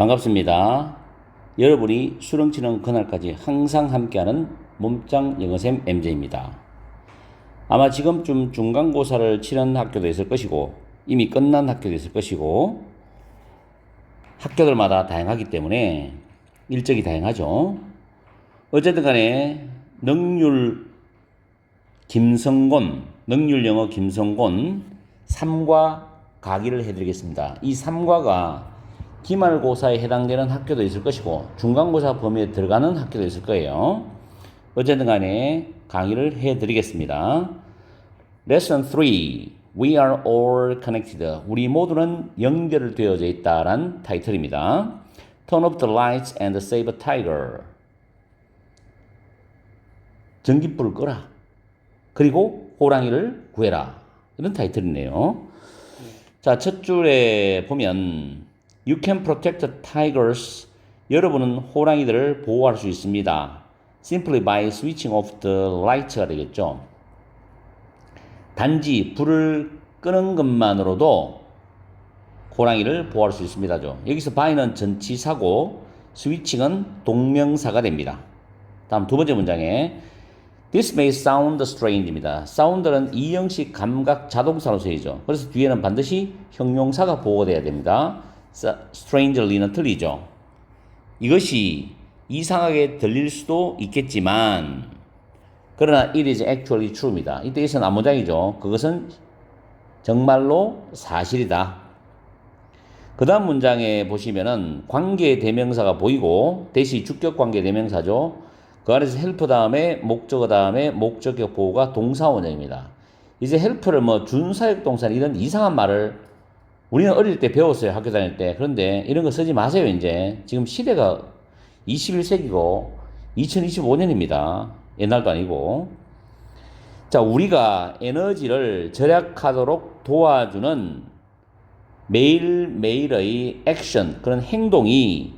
반갑습니다. 여러분이 수렁치는 그날까지 항상 함께하는 몸짱 영어쌤 MJ입니다. 아마 지금쯤 중간고사를 치른 학교도 있을 것이고 이미 끝난 학교도 있을 것이고 학교들마다 다양하기 때문에 일정이 다양하죠. 어쨌든 간에 능률 영어 김성곤 3과 강의를 해드리겠습니다. 이 3과가 기말고사에 해당되는 학교도 있을 것이고 중간고사 범위에 들어가는 학교도 있을 거예요. 어쨌든 간에 강의를 해드리겠습니다. Lesson 3 We are all connected. 우리 모두는 연결되어져 있다란 타이틀입니다. Turn off the lights and save a tiger. 전기불을 꺼라. 그리고 호랑이를 구해라. 이런 타이틀이네요. 자, 첫 줄에 보면 You can protect the tigers. 여러분은 호랑이들을 보호할 수 있습니다. Simply by switching off the lights가 되겠죠. 단지 불을 끄는 것만으로도 호랑이를 보호할 수 있습니다죠. 여기서 by는 전치사고 switching은 동명사가 됩니다. 다음 두 번째 문장에 This may sound strange입니다. sound는 이형식 감각 자동사로 쓰이죠. 그래서 뒤에는 반드시 형용사가 보호되어야 됩니다. strangely는 틀리죠. 이것이 이상하게 들릴 수도 있겠지만 그러나 it is actually true입니다. 이때 있어는 앞문장이죠. 그것은 정말로 사실이다. 그 다음 문장에 보시면은 관계 대명사가 보이고 대시 주격 관계 대명사죠. 그 안에서 help 다음에 목적어 다음에 목적격 보호가 동사 원형입니다. 이제 help를 준사역 동사 이런 이상한 말을 우리는 어릴 때 배웠어요. 학교 다닐 때. 그런데 이런 거 쓰지 마세요. 이제 지금 시대가 21세기고 2025년입니다. 옛날도 아니고. 자, 우리가 에너지를 절약하도록 도와주는 매일매일의 액션, 그런 행동이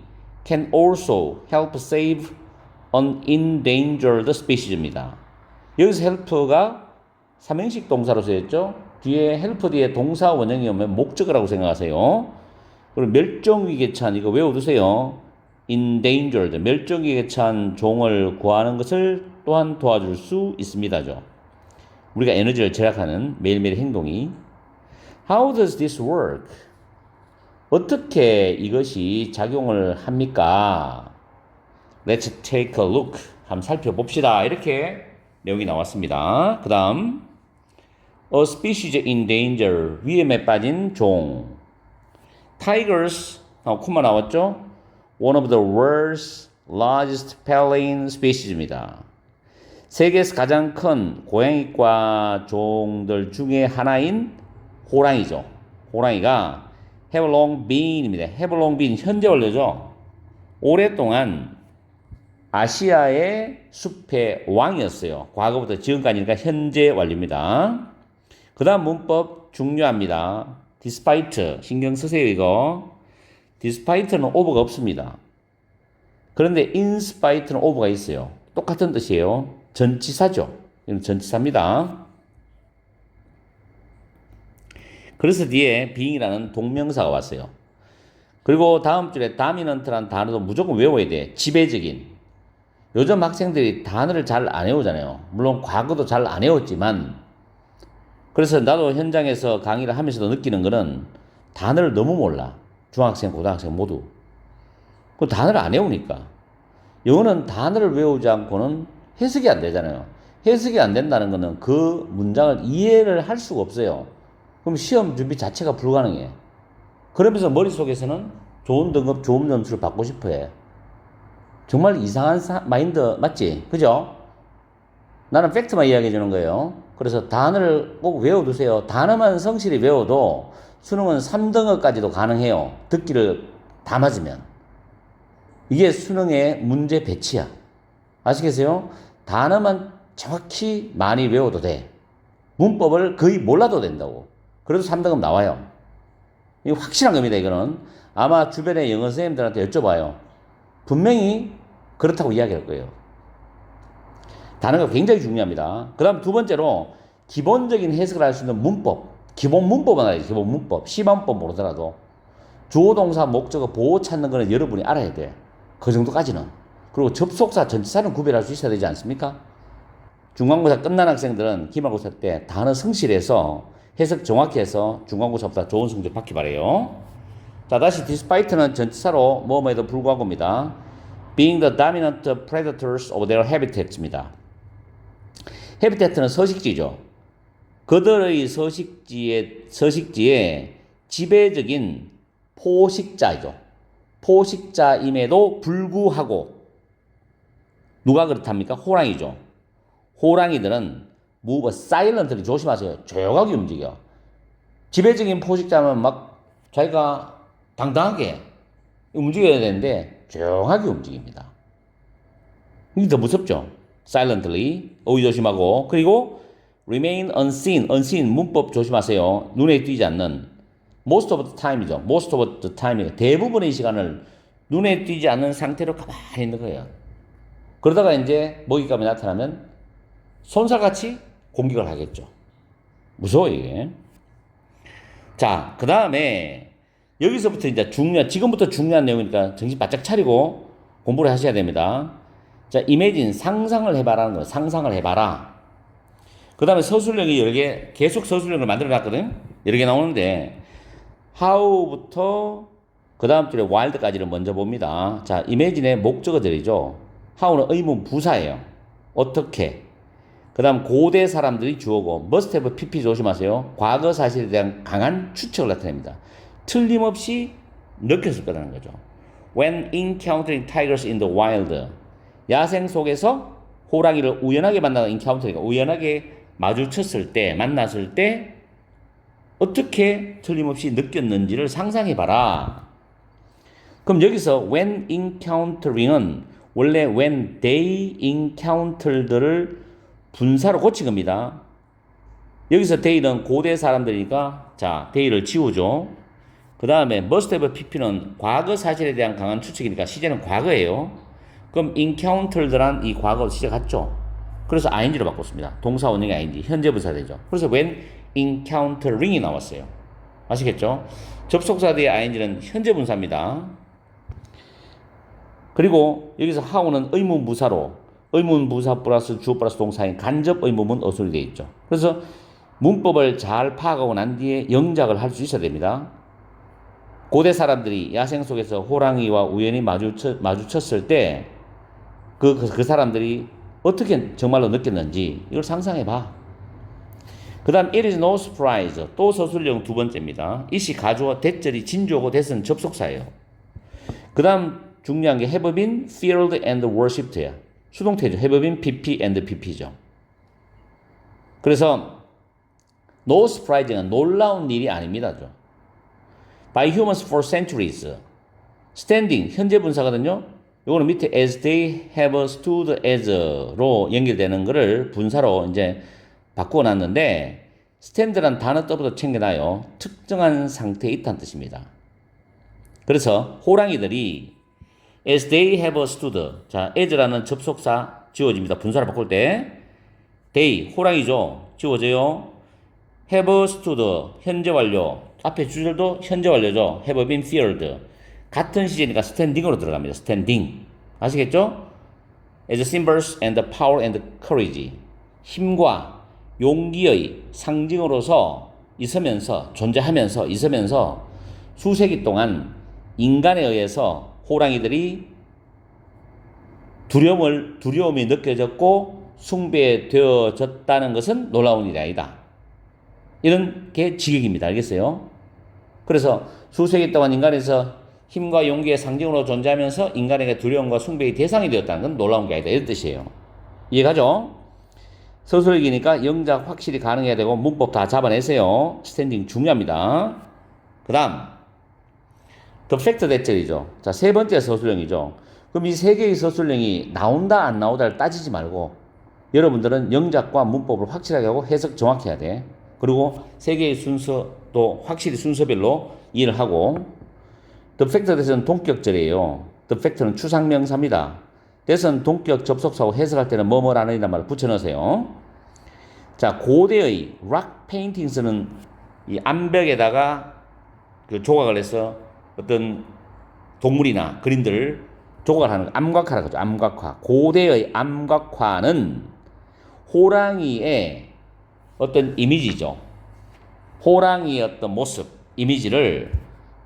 can also help save an endangered species입니다. 여기서 help가 삼형식 동사로 쓰였죠. 뒤에 help 뒤에 동사 원형이 오면 목적어라고 생각하세요. 그리고 멸종위기에 처한 이거 외워두세요. endangered, 멸종위기에 처한 종을 구하는 것을 또한 도와줄 수 있습니다죠. 우리가 에너지를 절약하는 매일매일 행동이 How does this work? 어떻게 이것이 작용을 합니까? Let's take a look. 한번 살펴봅시다. 이렇게 내용이 나왔습니다. 그 다음 A species in danger. 위험에 빠진 종. Tigers. 코마 나왔죠? One of the world's largest feline species입니다. 세계에서 가장 큰 고양이과 종들 중에 하나인 호랑이죠. 호랑이가 have long been입니다. have long been 현재 완료죠. 오랫동안 아시아의 숲의 왕이었어요. 과거부터 지금까지니까 현재 완료입니다. 그 다음 문법 중요합니다. despite 신경 쓰세요. 이거 despite는 over가 없습니다. 그런데 in spite는 over가 있어요. 똑같은 뜻이에요. 전치사죠. 이건 전치사입니다. 그래서 뒤에 being이라는 동명사가 왔어요. 그리고 다음 줄에 dominant라는 단어도 무조건 외워야 돼. 지배적인. 요즘 학생들이 단어를 잘 안 외우잖아요. 물론 과거도 잘 안 외웠지만 그래서 나도 현장에서 강의를 하면서도 느끼는 거는 단어를 너무 몰라. 중학생, 고등학생 모두. 그 단어를 안 외우니까. 영어는 단어를 외우지 않고는 해석이 안 되잖아요. 해석이 안 된다는 거는 그 문장을 이해를 할 수가 없어요. 그럼 시험 준비 자체가 불가능해. 그러면서 머릿속에서는 좋은 등급, 좋은 점수를 받고 싶어 해. 정말 이상한 마인드 맞지? 그죠? 나는 팩트만 이야기해 주는 거예요. 그래서 단어를 꼭 외워두세요. 단어만 성실히 외워도 수능은 3등급까지도 가능해요. 듣기를 다 맞으면. 이게 수능의 문제 배치야. 아시겠어요? 단어만 정확히 많이 외워도 돼. 문법을 거의 몰라도 된다고. 그래도 3등급 나와요. 이거 확실한 겁니다. 이거는. 아마 주변의 영어 선생님들한테 여쭤봐요. 분명히 그렇다고 이야기할 거예요. 단어가 굉장히 중요합니다. 그 다음 두 번째로 기본적인 해석을 할 수 있는 문법. 기본 문법은 알아야지. 기본 문법. 시범법 모르더라도. 주어 동사 목적어 보호 찾는 거는 여러분이 알아야 돼. 그 정도까지는. 그리고 접속사 전치사는 구별할 수 있어야 되지 않습니까? 중간고사 끝난 학생들은 기말고사 때 단어 성실해서 해석 정확히 해서 중간고사보다 좋은 성적 받기 바래요. 자, 다시 despite는 전치사로 뭐뭐에도 불구하고입니다. being the dominant predators of their habitat입니다. habitat는 서식지죠. 그들의 서식지의 지배적인 포식자이죠. 포식자임에도 불구하고 누가 그렇답니까? 호랑이죠. 호랑이들은 move silently 조심하세요. 조용하게 움직여. 지배적인 포식자면 막 자기가 당당하게 움직여야 되는데 조용하게 움직입니다. 이게 더 무섭죠. silently 어휘 조심하고 그리고 remain unseen 문법 조심하세요. 눈에 띄지 않는 most of the time이죠. most of the time 대부분의 시간을 눈에 띄지 않는 상태로 가만히 있는 거예요. 그러다가 이제 먹잇감이 나타나면 손살같이 공격을 하겠죠. 무서워 이게. 자, 그 다음에 여기서부터 이제 지금부터 중요한 내용이니까 정신 바짝 차리고 공부를 하셔야 됩니다. 자, imagine 상상을 해봐라는 거예요. 상상을 해봐라. 그 다음에 서술형이 여러 개, 계속 서술형을 만들어 놨거든. 여러 개 나오는데 how부터 그 다음 줄에 wild까지를 먼저 봅니다. 자, imagine의 목적어들이죠. how는 의문 부사예요. 어떻게. 그 다음 고대 사람들이 주어고 must have pp 조심하세요. 과거 사실에 대한 강한 추측을 나타냅니다. 틀림없이 느꼈을 거라는 거죠. When encountering tigers in the wild. 야생 속에서 호랑이를 우연하게 만나다 encounter니까 우연하게 마주쳤을 때, 만났을 때 어떻게 틀림없이 느꼈는지를 상상해봐라. 그럼 여기서 when encountering은 원래 when they encountered를 분사로 고친 겁니다. 여기서 they는 고대 사람들이니까 자, they를 지우죠. 그 다음에 must have pp는 과거 사실에 대한 강한 추측이니까 시제는 과거예요. 그럼 encountered란 이 과거 시제 같죠? 그래서 ing로 바꿨습니다. 동사 원형이 ing, 현재 분사 되죠. 그래서 when encountering이 나왔어요. 아시겠죠? 접속사 뒤에 ing는 현재 분사입니다. 그리고 여기서 how는 의문부사로 의문부사 플러스 주어 플러스 동사인 간접 의문문 어순이 되어 있죠. 그래서 문법을 잘 파악하고 난 뒤에 영작을 할 수 있어야 됩니다. 고대 사람들이 야생 속에서 호랑이와 우연히 마주쳤을 때 그 사람들이 어떻게 정말로 느꼈는지 이걸 상상해봐. 그 다음 it is no surprise 또 서술형 두 번째입니다. it이 가주어 대절이 진주어고 대선 접속사예요. 그 다음 중요한 게 have been feared and worshipped야. 수동태죠. have been pp and pp죠. 그래서 no surprise는 놀라운 일이 아닙니다. by humans for centuries standing 현재 분사거든요. 요거는 밑에 as they have stood as로 연결되는 거를 분사로 이제 바꾸어놨는데 stand란 단어 떠부터 챙겨놔요. 특정한 상태에 있다는 뜻입니다. 그래서 호랑이들이 as they have stood 자 as라는 접속사 지워집니다. 분사를 바꿀 때 they 호랑이죠. 지워져요. have stood 현재 완료 앞에 주절도 현재 완료죠. have been feared 같은 시제니까 standing으로 들어갑니다. standing 아시겠죠? as symbols and power and courage 힘과 용기의 상징으로서 존재하면서 있으면서 수세기 동안 인간에 의해서 호랑이들이 두려움이 느껴졌고 숭배되어졌다는 것은 놀라운 일이 아니다. 이런 게 지격입니다. 알겠어요? 그래서 수세기 동안 인간에서 힘과 용기의 상징으로 존재하면서 인간에게 두려움과 숭배의 대상이 되었다는 건 놀라운 게 아니다. 이런 뜻이에요. 이해가죠? 서술기니까 영작 확실히 가능해야 되고 문법 다 잡아내세요. 스탠딩 중요합니다. 그 다음 the fact 대절이죠. 자, 세 번째 서술형이죠. 그럼 이 세 개의 서술형이 나온다 안 나오다를 따지지 말고 여러분들은 영작과 문법을 확실하게 하고 해석 정확히 해야 돼. 그리고 세 개의 순서도 확실히 순서별로 이해를 하고 the fact 대절은 동격절이에요. the fact는 추상명사입니다. 대선 동격 접속사고 해석할 때는 뭐뭐라는 이란 말을 붙여넣으세요. 자, 고대의 락 페인팅스는 이 암벽에다가 그 조각을 해서 어떤 동물이나 그림들을 조각하는 암각화라고 하죠. 암각화. 고대의 암각화는 호랑이의 어떤 이미지죠. 호랑이의 어떤 모습, 이미지를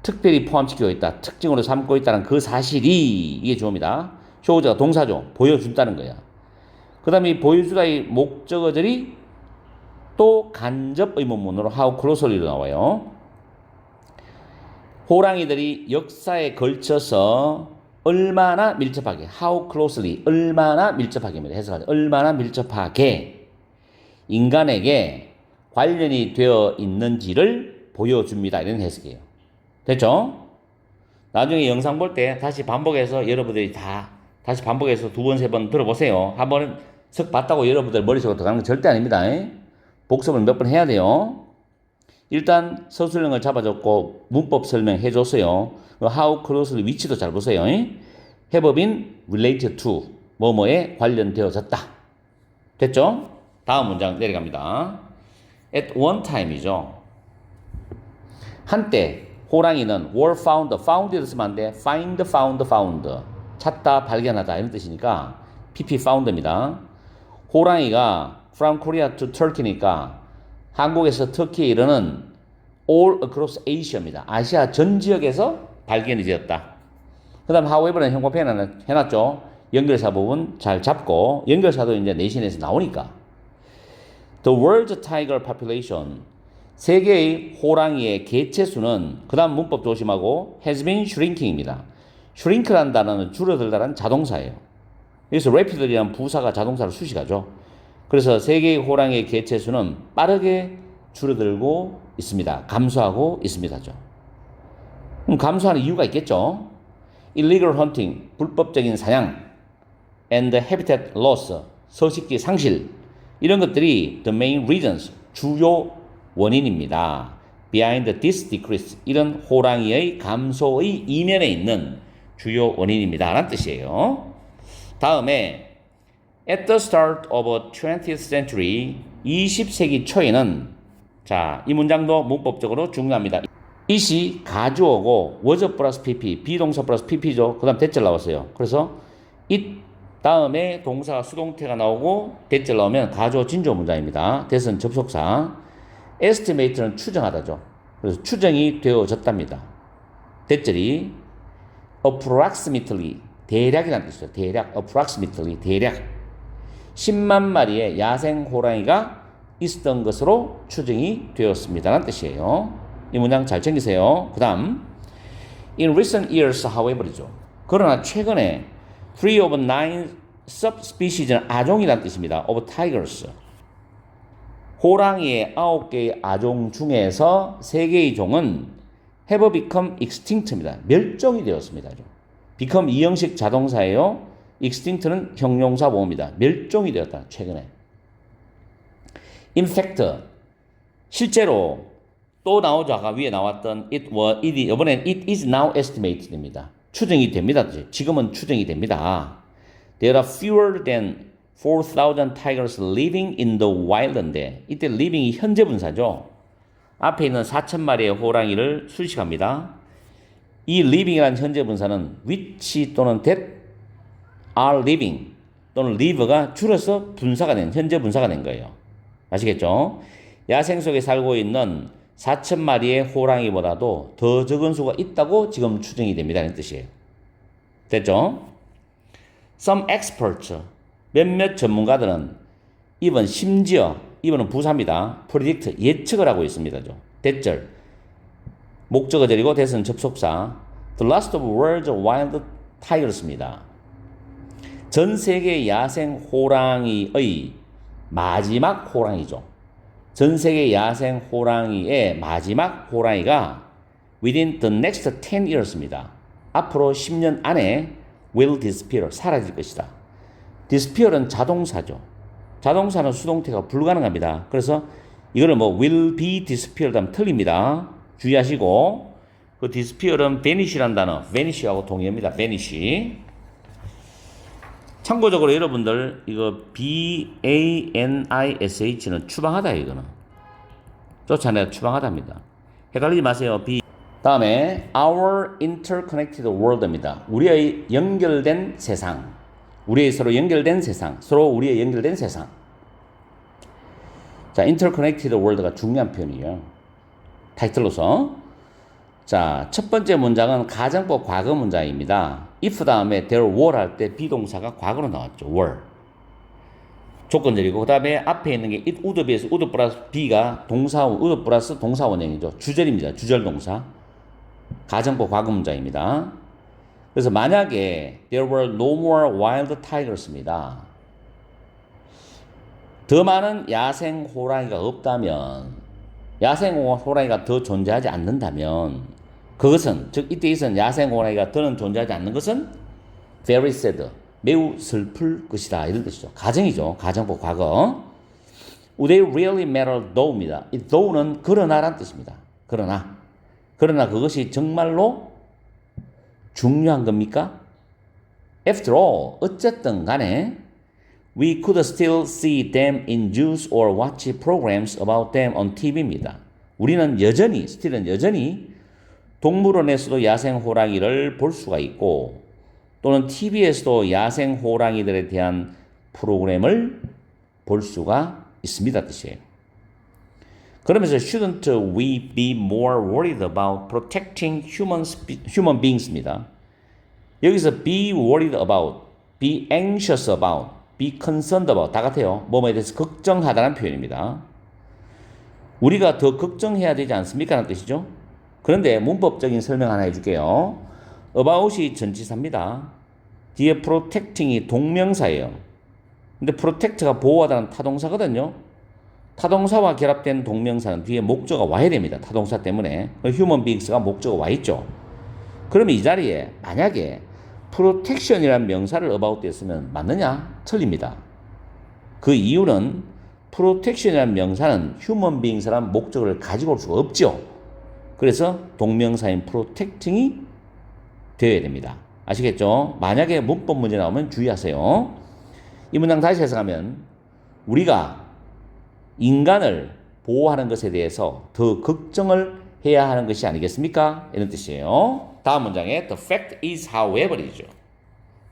특별히 포함시키고 있다. 특징으로 삼고 있다는 그 사실이 이게 주어입니다. 쇼우즈가 동사죠. 보여준다는 거야. 그 다음에 이 보여주다의 목적어들이 또 간접 의문문으로 how closelly로 나와요. 호랑이들이 역사에 걸쳐서 얼마나 밀접하게, how closely, 얼마나 밀접하게입니다. 해석하죠. 얼마나 밀접하게 인간에게 관련이 되어 있는지를 보여줍니다. 이런 해석이에요. 됐죠? 나중에 영상 볼 때 다시 반복해서 여러분들이 다시 반복해서 두 번, 세 번 들어보세요. 한 번은 석 봤다고 여러분들 머릿속으로 들어가는 건 절대 아닙니다. 복습을 몇 번 해야 돼요. 일단 서술형을 잡아줬고 문법 설명해 줬어요. how closely 위치도 잘 보세요. have been related to 뭐뭐에 관련되어졌다. 됐죠? 다음 문장 내려갑니다. at one time이죠. 한때 호랑이는 were found, found에도 쓰면 안 돼. find, found. 찾다, 발견하다 이런 뜻이니까 pp found입니다. 호랑이가 from Korea to Turkey니까 한국에서 터키에 이르는 all across Asia입니다. 아시아 전 지역에서 발견이 되었다. 그 다음 however는 형법에 해놨죠. 연결사 부분 잘 잡고 연결사도 이제 내신에서 나오니까 The world's tiger population 세계의 호랑이의 개체수는 그 다음 문법 조심하고 has been shrinking입니다. shrink라는 단어는 줄어들다라는 자동사예요. 여기서 rapidly라는 부사가 자동사를 수식하죠. 그래서 세계의 호랑이의 개체수는 빠르게 줄어들고 있습니다. 감소하고 있습니다죠. 그럼 감소하는 이유가 있겠죠. illegal hunting, 불법적인 사냥, and habitat loss, 서식지 상실 이런 것들이 the main reasons, 주요 원인입니다. behind this decrease, 이런 호랑이의 감소의 이면에 있는 주요 원인입니다. 라는 뜻이에요. 다음에 At the start of the 20th century, 20세기 초에는 자, 이 문장도 문법적으로 중요합니다. it이 가주어고 was 플러스 pp, 비동사 플러스 pp죠. 그 다음 대절 나왔어요. 그래서 it 다음에 동사가 수동태가 나오고 대절 나오면 가주어 진주어 문장입니다. that은 접속사, estimate는 추정하다죠. 그래서 추정이 되어졌답니다. 대절이 approximately, 대략이라는 뜻이죠. 대략, approximately, 대략 10만 마리의 야생 호랑이가 있었던 것으로 추정이 되었습니다라는 뜻이에요. 이 문장 잘 챙기세요. 그 다음 In recent years, however이죠. 그러나 최근에 3 of 9 subspecies는 아종이라는 뜻입니다. of tigers. 호랑이의 9개의 아종 중에서 3개의 종은 have become extinct입니다. 멸종이 되었습니다. become 이형식 자동사예요. extinct는 형용사 보호입니다. 멸종이 되었다. 최근에. in fact, 실제로 또 나오죠. 아까 위에 나왔던 이번엔 it is now estimated입니다. 추정이 됩니다. 지금은 추정이 됩니다. There are fewer than 4,000 tigers living in the wild인데 이때 living이 현재 분사죠. 앞에 있는 4,000마리의 호랑이를 수식합니다. 이 living이라는 현재 분사는 which 또는 that are living 또는 live가 줄여서 분사가 된 현재 분사가 된 거예요. 아시겠죠? 야생 속에 살고 있는 4,000마리의 호랑이보다도 더 적은 수가 있다고 지금 추정이 됩니다. 라는 뜻이에요. 됐죠? Some experts, 몇몇 전문가들은 even 심지어, even은 부사입니다. predict, 예측을 하고 있습니다. 대절, 목적어절이고 that은 접속사. The last of world's wild tigers입니다. 전 세계 야생 호랑이의 마지막 호랑이죠. 전 세계 야생 호랑이의 마지막 호랑이가 within the next 10 years입니다. 앞으로 10년 안에 will disappear, 사라질 것이다. disappear은 자동사죠. 자동사는 수동태가 불가능합니다. 그래서 이거를 will be disappeared 하면 틀립니다. 주의하시고 그 disappear은 vanish라는 단어, vanish하고 동의합니다. vanish. 참고적으로 여러분들 이거 banish는 추방하다 이거는 쫓아내다 추방하다입니다. 헷갈리지 마세요. 다음에 our interconnected world입니다. 우리의 연결된 세상. 우리의 서로 연결된 세상. 서로 우리의 연결된 세상. 자, interconnected world가 중요한 표현이에요. 타이틀로서. 자, 첫 번째 문장은 가정법 과거 문장입니다. if 다음에 there were 할 때 비동사가 과거로 나왔죠. were. 조건절이고, 그 다음에 앞에 있는 게 it would be에서 would 플러스 be가 would 플러스 동사 원형이죠. 주절입니다. 주절 동사. 가정법 과거 문장입니다. 그래서 만약에 there were no more wild tigers입니다. 더 많은 야생 호랑이가 없다면, 야생 호랑이가 더 존재하지 않는다면, 그것은, 즉 이때 있은 야생 호랑이가 더는 존재하지 않는 것은 very sad, 매우 슬플 것이다, 이런 뜻이죠. 가정이죠. 가정법 과거. Would they really matter though입니다. 이 though는 그러나란 뜻입니다. 그러나 그것이 정말로 중요한 겁니까? After all, 어쨌든 간에 we could still see them in zoos or watch programs about them on TV입니다. 우리는 여전히, still은 여전히 동물원에서도 야생 호랑이를 볼 수가 있고 또는 TV에서도 야생 호랑이들에 대한 프로그램을 볼 수가 있습니다. 뜻이에요. 그러면서 shouldn't we be more worried about protecting human beings?입니다. 여기서 be worried about, be anxious about, be concerned about 다 같아요. 뭐뭐에 대해서 걱정하다는 표현입니다. 우리가 더 걱정해야 되지 않습니까? 라는 뜻이죠. 그런데 문법적인 설명 하나 해줄게요. about이 전치사입니다. 뒤에 protecting이 동명사예요. 근데 protect가 보호하다는 타동사거든요. 타동사와 결합된 동명사는 뒤에 목적어가 와야 됩니다. 타동사 때문에. human beings가 목적어가 와 있죠. 그러면 이 자리에 만약에 protection이라는 명사를 about 때 쓰면 맞느냐? 틀립니다. 그 이유는 protection이라는 명사는 human beings라는 목적어를 가지고 올 수가 없죠. 그래서 동명사인 protecting이 되어야 됩니다. 아시겠죠? 만약에 문법 문제 나오면 주의하세요. 이 문장 다시 해석하면 우리가 인간을 보호하는 것에 대해서 더 걱정을 해야 하는 것이 아니겠습니까? 이런 뜻이에요. 다음 문장에 the fact is however이죠.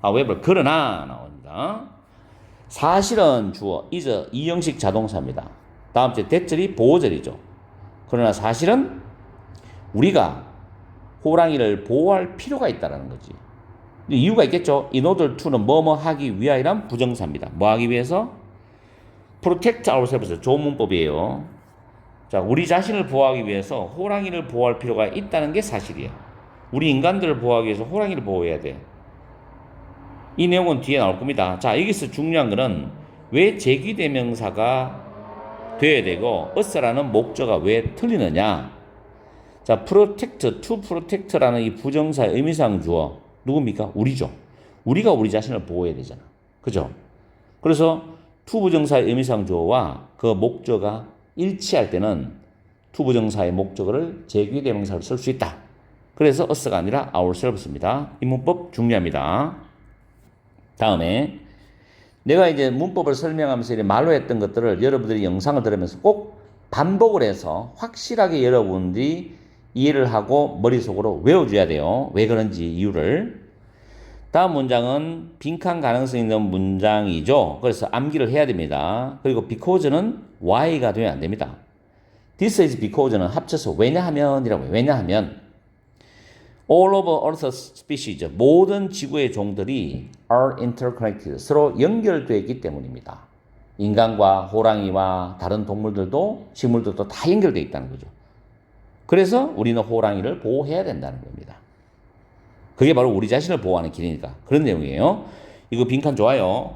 however, 그러나 나옵니다. 사실은 주어 is 이형식 자동사입니다. 다음 주 대절이 보호절이죠. 그러나 사실은 우리가 호랑이를 보호할 필요가 있다는 거지. 이유가 있겠죠. in order to는 뭐뭐 하기 위하여란 부정사입니다. 뭐 하기 위해서? protect ourselves. 좋은 문법이에요. 자, 우리 자신을 보호하기 위해서 호랑이를 보호할 필요가 있다는 게 사실이에요. 우리 인간들을 보호하기 위해서 호랑이를 보호해야 돼. 이 내용은 뒤에 나올 겁니다. 자, 여기서 중요한 거는 왜 제기대명사가 돼야 되고 us라는 목적어가 왜 틀리느냐. 자, protect, to protect라는 이 부정사의 의미상 주어 누굽니까? 우리죠. 우리가 우리 자신을 보호해야 되잖아. 그죠? 그래서 to 부정사의 의미상 주어와 그 목적어가 일치할 때는 to 부정사의 목적어를 제기대명사로 쓸 수 있다. 그래서 us가 아니라 ourselves입니다. 이 문법 중요합니다. 다음에 내가 이제 문법을 설명하면서 말로 했던 것들을 여러분들이 영상을 들으면서 꼭 반복을 해서 확실하게 여러분들이 이해를 하고 머릿속으로 외워줘야 돼요. 왜 그런지 이유를. 다음 문장은 빈칸 가능성 있는 문장이죠. 그래서 암기를 해야 됩니다. 그리고 because는 why가 되면 안 됩니다. This is because는 합쳐서 왜냐하면이라고 해요. 왜냐하면 all of Earth's species, 모든 지구의 종들이 are interconnected, 서로 연결되어 있기 때문입니다. 인간과 호랑이와 다른 동물들도 식물들도 다 연결되어 있다는 거죠. 그래서 우리는 호랑이를 보호해야 된다는 겁니다. 그게 바로 우리 자신을 보호하는 길이니까. 그런 내용이에요. 이거 빈칸 좋아요.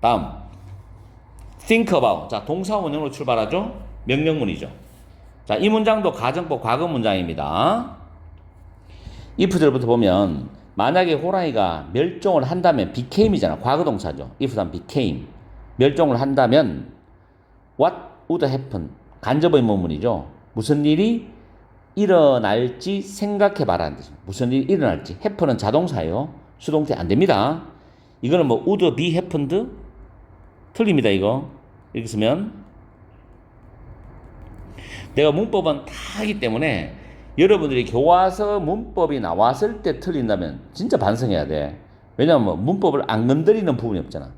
다음 think about. 자, 동사 원형으로 출발하죠. 명령문이죠. 자, 이 문장도 가정법 과거 문장입니다. if절부터 보면 만약에 호랑이가 멸종을 한다면 became이잖아. 과거 동사죠. if 다음 became. 멸종을 한다면 what would happen? 간접 의문문이죠. 무슨 일이 일어날지 생각해봐라 하는 뜻입니다. 무슨 일이 일어날지. happen은 자동사예요. 수동태 안 됩니다. 이거는 뭐 would be happened? 틀립니다, 이거. 이렇게 쓰면. 내가 문법은 다 하기 때문에 여러분들이 교과서 문법이 나왔을 때 틀린다면 진짜 반성해야 돼. 왜냐하면 문법을 안 건드리는 부분이 없잖아.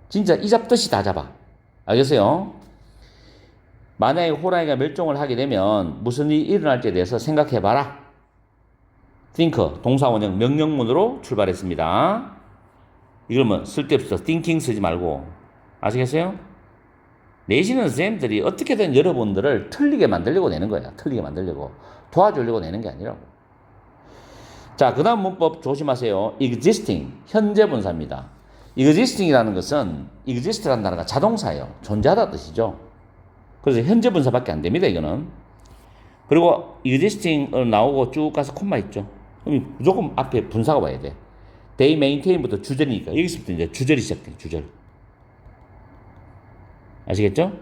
진짜 이 잡듯이 다 잡아. 알겠어요? 만약에 호랑이가 멸종을 하게 되면 무슨 일이 일어날지에 대해서 생각해봐라. think, 동사원형 명령문으로 출발했습니다. 이걸 뭐 쓸데없어. thinking 쓰지 말고. 아시겠어요? 내신은 선생님들이 어떻게든 여러분들을 틀리게 만들려고 내는 거야. 틀리게 만들려고. 도와주려고 내는 게 아니라고. 자, 그 다음 문법 조심하세요. existing, 현재 분사입니다. existing이라는 것은 exist라는 단어가 자동사예요. 존재하다 뜻이죠. 그래서 현재 분사밖에 안 됩니다, 이거는. 그리고 existing 나오고 쭉 가서 콤마 있죠. 그럼 무조건 앞에 분사가 와야 돼. they maintain부터 주절이니까 여기서부터 이제 주절이 시작돼요. 주절. 아시겠죠?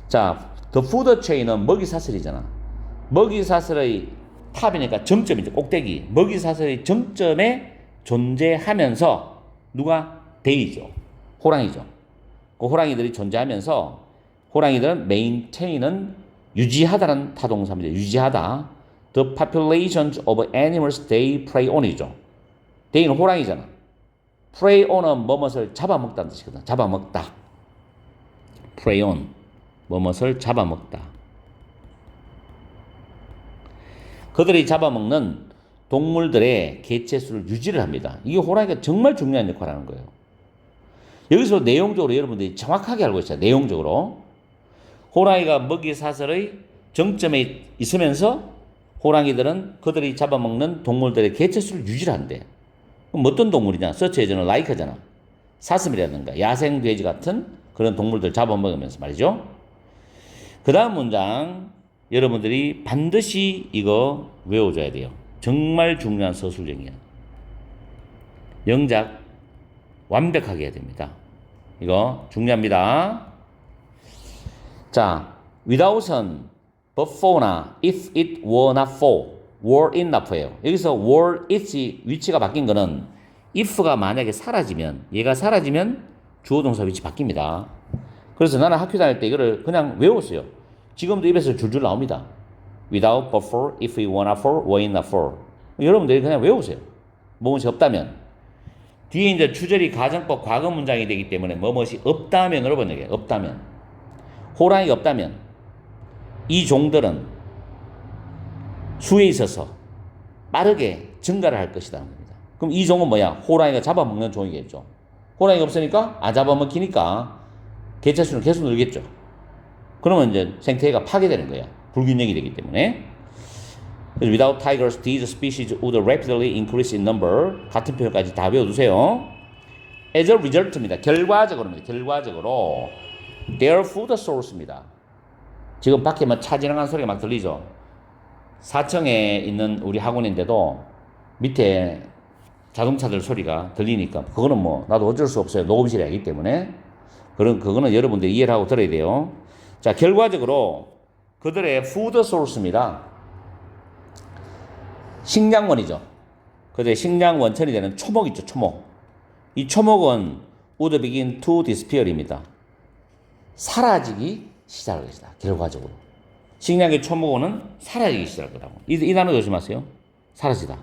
자, the food chain은 먹이사슬이잖아. 먹이사슬의 탑이니까 정점이죠. 꼭대기. 먹이사슬의 정점에 존재하면서 누가? they죠. 호랑이죠. 그 호랑이들이 존재하면서 호랑이들은 maintain은 유지하다라는 타동사입니다. 유지하다. The populations of animals they prey on이죠. they는 호랑이잖아. prey on은 뭐뭇을 잡아먹다는 뜻이거든. 잡아먹다. prey on. 뭐뭇을 잡아먹다. 그들이 잡아먹는 동물들의 개체수를 유지를 합니다. 이게 호랑이가 정말 중요한 역할을 하는 거예요. 여기서 내용적으로 여러분들이 정확하게 알고 있어요. 내용적으로. 호랑이가 먹이 사슬의 정점에 있으면서 호랑이들은 그들이 잡아먹는 동물들의 개체수를 유지를 한대. 그럼 어떤 동물이냐? 서치에서는 라이크잖아. 사슴이라든가 야생 돼지 같은 그런 동물들 잡아먹으면서 말이죠. 그 다음 문장 여러분들이 반드시 이거 외워줘야 돼요. 정말 중요한 서술형이야. 영작 완벽하게 해야 됩니다. 이거 중요합니다. 자, without은 but for나 if it were not for, were it not for예요. 여기서 were it이 위치가 바뀐 거는 if가 만약에 사라지면, 얘가 사라지면 주어 동사 위치 바뀝니다. 그래서 나는 학교 다닐 때 이거를 그냥 외웠어요. 지금도 입에서 줄줄 나옵니다. without, but for, if it were not for, were it not for. 여러분들이 그냥 외우세요. 무엇이 없다면. 뒤에 이제 주절이 가정법 과거 문장이 되기 때문에 무엇이 없다면으로 번역해요. 없다면. 호랑이가 없다면 이 종들은 수에 있어서 빠르게 증가를 할 것이다. 그럼 이 종은 뭐야? 호랑이가 잡아먹는 종이겠죠. 호랑이가 없으니까 안 잡아먹히니까 개체수는 계속 늘겠죠. 그러면 이제 생태계가 파괴되는 거야. 불균형이 되기 때문에. 그래서 without tigers, these species would rapidly increase in number. 같은 표현까지 다 외워두세요. As a result입니다. 결과적으로입니다. 결과적으로 their food source입니다. 지금 밖에 뭐 차 지나가는 소리가 막 들리죠. 4층에 있는 우리 학원인데도 밑에 자동차들 소리가 들리니까 그거는 뭐 나도 어쩔 수 없어요. 녹음실에 있기 때문에. 그거는 여러분들이 이해를 하고 들어야 돼요. 자, 결과적으로 그들의 food source입니다. 식량원이죠. 그들의 식량 원천이 되는 초목 있죠. 초목. 이 초목은 would begin to disappear입니다. 사라지기 시작할 것이다. 결과적으로. 식량의 초목은 사라지기 시작할 거라고. 이 단어 조심하세요. 사라지다.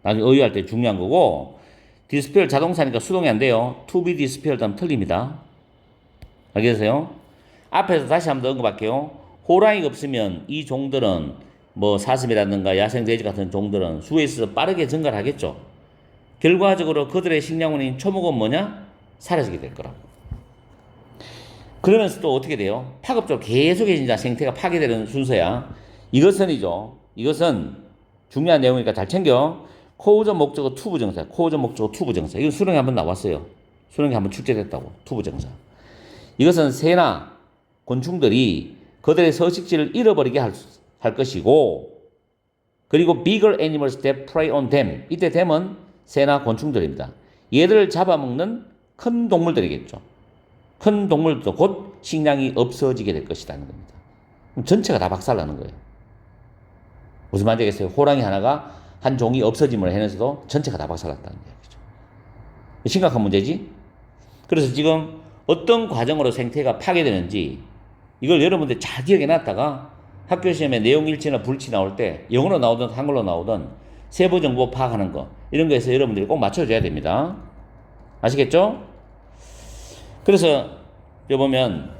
나중에 어휘할 때 중요한 거고, disappear 자동사니까 수동이 안 돼요. to be disappeared 하면 틀립니다. 알겠어요? 앞에서 다시 한번 언급할게요. 호랑이가 없으면 이 종들은 뭐 사슴이라든가 야생 돼지 같은 종들은 수에 있어서 빠르게 증가를 하겠죠. 결과적으로 그들의 식량원인 초목은 뭐냐? 사라지게 될 거라고. 그러면서 또 어떻게 돼요? 파급적으로 계속 이제 생태가 파괴되는 순서야. 이것은 중요한 내용이니까 잘 챙겨. 코우적 목적어 투부정사. 코우적 목적어 투부정사. 이건 수능에 한번 나왔어요. 수능에 한번 출제됐다고. 투부정사. 이것은 새나 곤충들이 그들의 서식지를 잃어버리게 할 것이고, 그리고 bigger animals that prey on them. 이때 them은 새나 곤충들입니다. 얘들을 잡아먹는 큰 동물들이겠죠. 큰 동물도 곧 식량이 없어지게 될 것이라는 겁니다. 그럼 전체가 다 박살나는 거예요. 무슨 말인지 알겠어요? 호랑이 하나가 한 종이 없어짐을 해내서도 전체가 다 박살났다는 얘기죠. 심각한 문제지? 그래서 지금 어떤 과정으로 생태가 파괴되는지 이걸 여러분들 잘 기억해 놨다가 학교 시험에 내용 일치나 불치 나올 때 영어로 나오든 한글로 나오든 세부 정보 파악하는 거 이런 거에서 여러분들이 꼭 맞춰줘야 됩니다. 아시겠죠? 그래서 여기 보면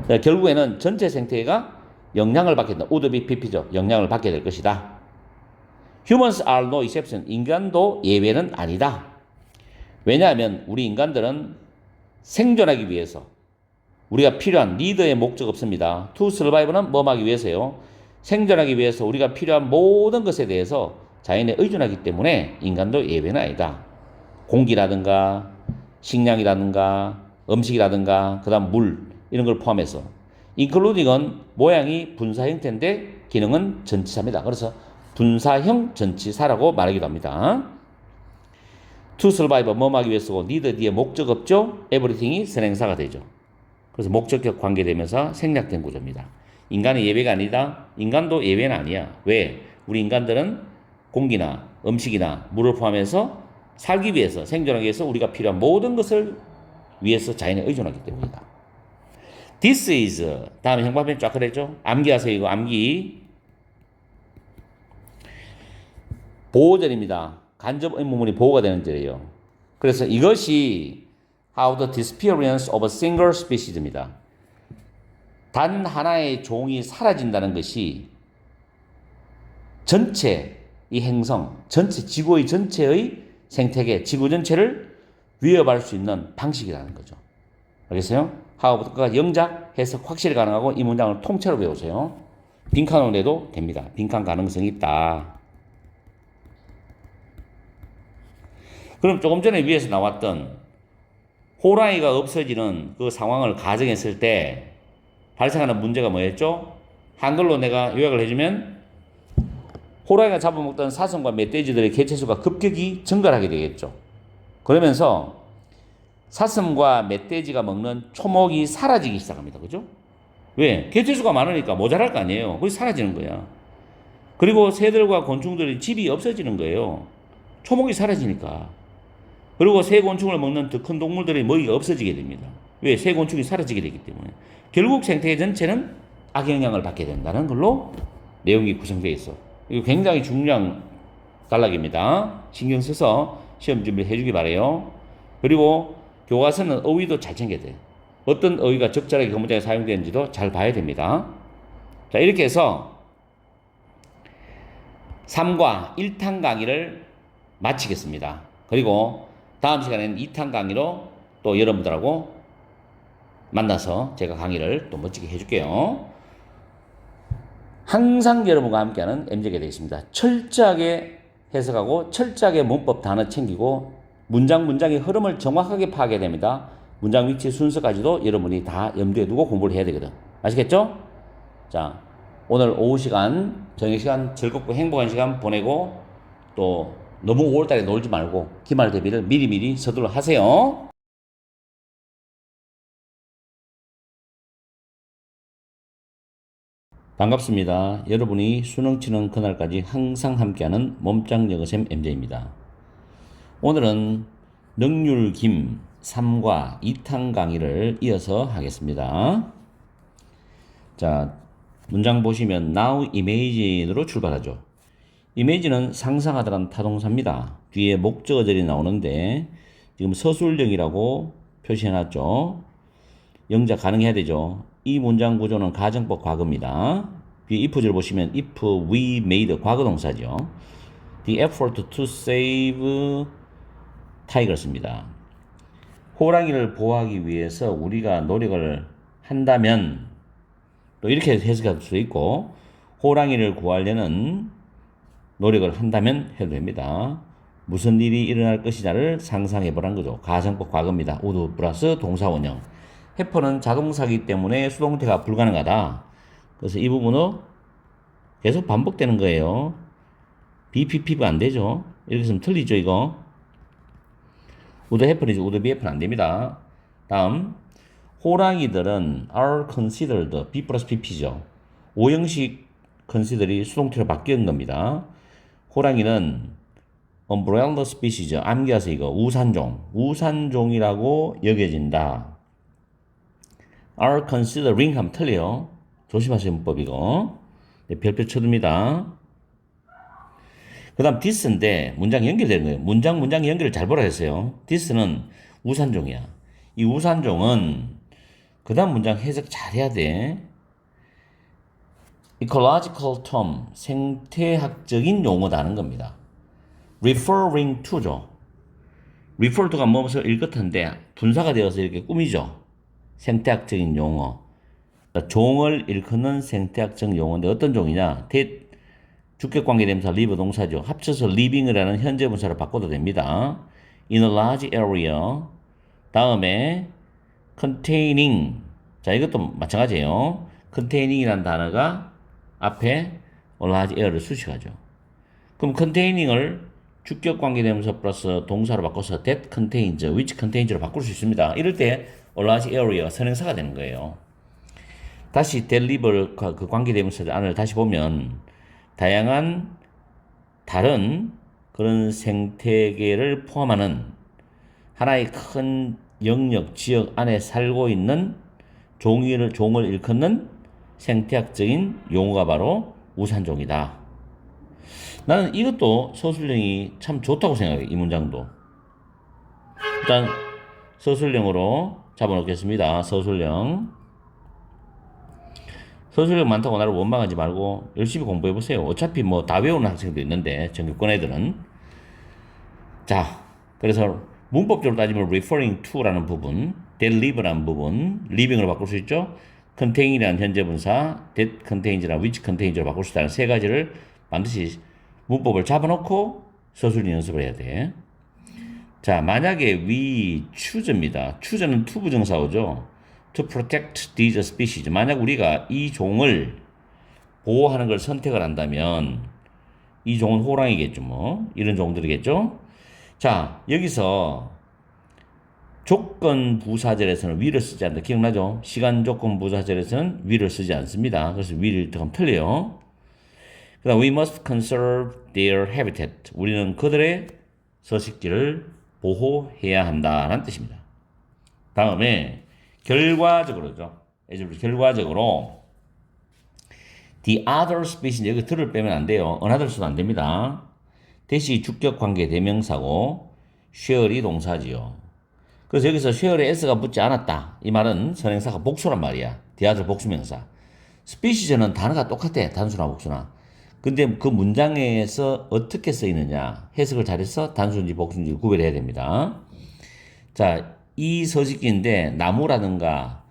결국에는 전체 생태계가 영향을 받게 된다. would be pp죠. 영향을 받게 될 것이다. Humans are no exception. 인간도 예외는 아니다. 왜냐하면 우리 인간들은 생존하기 위해서 우리가 필요한 need의 목적 없습니다. to survive는 뭐 하기 위해서요. 생존하기 위해서 우리가 필요한 모든 것에 대해서 자연에 의존하기 때문에 인간도 예외는 아니다. 공기라든가 식량이라든가 음식이라든가 그 다음 물 이런 걸 포함해서 including은 모양이 분사 형태인데 기능은 전치사입니다. 그래서 분사형 전치사라고 말하기도 합니다. to survive 뭐 하기 위해서고 need 뒤에 목적 없죠. everything이 선행사가 되죠. 그래서 목적격 관계되면서 생략된 구조입니다. 인간은 예외가 아니다. 인간도 예외는 아니야. 왜? 우리 인간들은 공기나 음식이나 물을 포함해서 살기 위해서 생존하기 위해서 우리가 필요한 모든 것을 위해서 자연에 의존하기 때문이다. This is 다음에 형광펜 쫙 그랬죠? 암기하세요. 이거 암기. 보호절입니다. 간접 의문문이 보호가 되는 절이에요. 그래서 이것이 how the disappearance of a single species입니다. 단 하나의 종이 사라진다는 것이 전체 이 행성, 전체 지구의 전체의 생태계, 지구 전체를 위협할 수 있는 방식이라는 거죠. 알겠어요? 하우부터 끝까지 영작, 해석 확실히 가능하고 이 문장을 통째로 배우세요. 빈칸으로 내도 됩니다. 빈칸 가능성이 있다. 그럼 조금 전에 위에서 나왔던 호랑이가 없어지는 그 상황을 가정했을 때 발생하는 문제가 뭐였죠? 한글로 내가 요약을 해주면 호랑이가 잡아먹던 사슴과 멧돼지들의 개체수가 급격히 증가를 하게 되겠죠. 그러면서 사슴과 멧돼지가 먹는 초목이 사라지기 시작합니다. 그죠? 왜? 개체수가 많으니까 모자랄 거 아니에요. 그게 사라지는 거야. 그리고 새들과 곤충들이 집이 없어지는 거예요. 초목이 사라지니까. 그리고 새 곤충을 먹는 더 큰 동물들의 먹이가 없어지게 됩니다. 왜? 새 곤충이 사라지게 되기 때문에. 결국 생태계 전체는 악영향을 받게 된다는 걸로 내용이 구성되어 있어. 이거 굉장히 중요한 단락입니다. 신경 써서 시험 준비해 주기 바래요. 그리고 교과서는 어휘도 잘 챙겨야 돼요. 어떤 어휘가 적절하게 그 문장에 사용되는지도 잘 봐야 됩니다. 자, 이렇게 해서 3과 1탄 강의를 마치겠습니다. 그리고 다음 시간에는 2탄 강의로 또 여러분들하고 만나서 제가 강의를 또 멋지게 해줄게요. 항상 여러분과 함께하는 MZ가 되겠습니다. 철저하게 해석하고 철저하게 문법 단어 챙기고 문장의 흐름을 정확하게 파악해야 됩니다. 문장 위치 순서까지도 여러분이 다 염두에 두고 공부를 해야 되거든. 아시겠죠? 자, 오늘 오후 시간, 저녁 시간 즐겁고 행복한 시간 보내고 또 너무 5월달에 놀지 말고 기말 대비를 미리미리 서둘러 하세요. 반갑습니다. 여러분이 수능 치는 그날까지 항상 함께하는 몸짱 영어쌤 MJ입니다. 오늘은 능률김 3과 2탄 강의를 이어서 하겠습니다. 자, 문장 보시면 now imagine으로 출발하죠. imagine는 상상하다라는 타동사입니다. 뒤에 목적어절이 나오는데 지금 서술형이라고 표시해놨죠. 영작 가능해야 되죠. 이 문장 구조는 가정법 과거입니다. 뒤에 if를 보시면 if we made 과거 동사죠. The effort to save tigers입니다. 호랑이를 보호하기 위해서 우리가 노력을 한다면 또 이렇게 해석할 수 있고 호랑이를 구하려는 노력을 한다면 해도 됩니다. 무슨 일이 일어날 것이냐를 상상해 보라는 거죠. 가정법 과거입니다. would 플러스 동사원형. 해퍼는 자동사이기 때문에 수동태가 불가능하다. 그래서 이 부분은 계속 반복되는 거예요. BPP가 안 되죠. 이렇게 쓰면 틀리죠, 이거. would happen이죠. would be happen 안 됩니다. 다음, 호랑이들은 are considered, B 플러스 PP죠. 오형식 consider이 수동태로 바뀌는 겁니다. 호랑이는 umbrella species죠. 암기하세요, 이거. 우산종이라고 여겨진다. are considering 하면 틀려요. 조심하세요, 문법 이거. 네, 별표 쳐둡니다. 그 다음 this인데 문장 연결되는 거예요. 문장 연결을 잘 보라 했어요. this는 우산종이야. 이 우산종은 그 다음 문장 해석 잘 해야 돼. ecological term, 생태학적인 용어다는 겁니다. referring to죠. refer to가 뭐서 일것한데 분사가 되어서 이렇게 꾸미죠. 생태학적인 용어. 종을 일컫는 생태학적 용어인데 어떤 종이냐? 주격관계대명사 live 동사죠. 합쳐서 living이라는 현재 분사로 바꿔도 됩니다. in a large area. 다음에 containing. 자, 이것도 마찬가지예요. containing이라는 단어가 앞에 a large area를 수식하죠. 그럼 containing을 주격관계대명사 플러스 동사로 바꿔서 that contains, which contains로 바꿀 수 있습니다. 이럴 때 a large area가 선행사가 되는 거예요. 다시 deliver 그 관계대명사 안을 다시 보면 다양한 다른 그런 생태계를 포함하는 하나의 큰 영역, 지역 안에 살고 있는 종을 일컫는 생태학적인 용어가 바로 우산종이다. 나는 이것도 서술형이 참 좋다고 생각해. 이 문장도. 일단 서술형으로 잡아놓겠습니다. 서술형 많다고 나를 원망하지 말고 열심히 공부해보세요. 어차피 뭐 다 외우는 학생도 있는데 전교권 애들은. 자, 그래서 문법적으로 따지면 referring to라는 부분, deliver라는 부분, living으로 바꿀 수 있죠. containing 이라는 현재 분사, that contains랑 which contains로 바꿀 수 있다는 세 가지를 반드시 문법을 잡아놓고 서술형 연습을 해야 돼. 자, 만약에 we choose입니다. choose는 to 부정사어죠. to protect these species. 만약 우리가 이 종을 보호하는 걸 선택을 한다면 이 종은 호랑이겠죠. 뭐 이런 종들이겠죠. 자, 여기서 조건 부사절에서는 위를 쓰지 않는다. 기억나죠? 시간 조건 부사절에서는 위를 쓰지 않습니다. 그래서 위를 더 틀려요. 그 다음 we must conserve their habitat. 우리는 그들의 서식지를 보호해야 한다는 뜻입니다. 다음에 결과적으로죠. 결과적으로 the other species, 여기 들을 빼면 안 돼요. another도 안 됩니다. 대시 주격관계 대명사고 share이 동사지요. 그래서 여기서 share에 s가 붙지 않았다. 이 말은 선행사가 복수란 말이야. the other 복수명사. species는 단어가 똑같아. 단수나 복수나. 근데 그 문장에서 어떻게 쓰이느냐 해석을 잘해서 단수인지 복수인지 구별해야 됩니다. 자, 이 서식지인데 나무라든가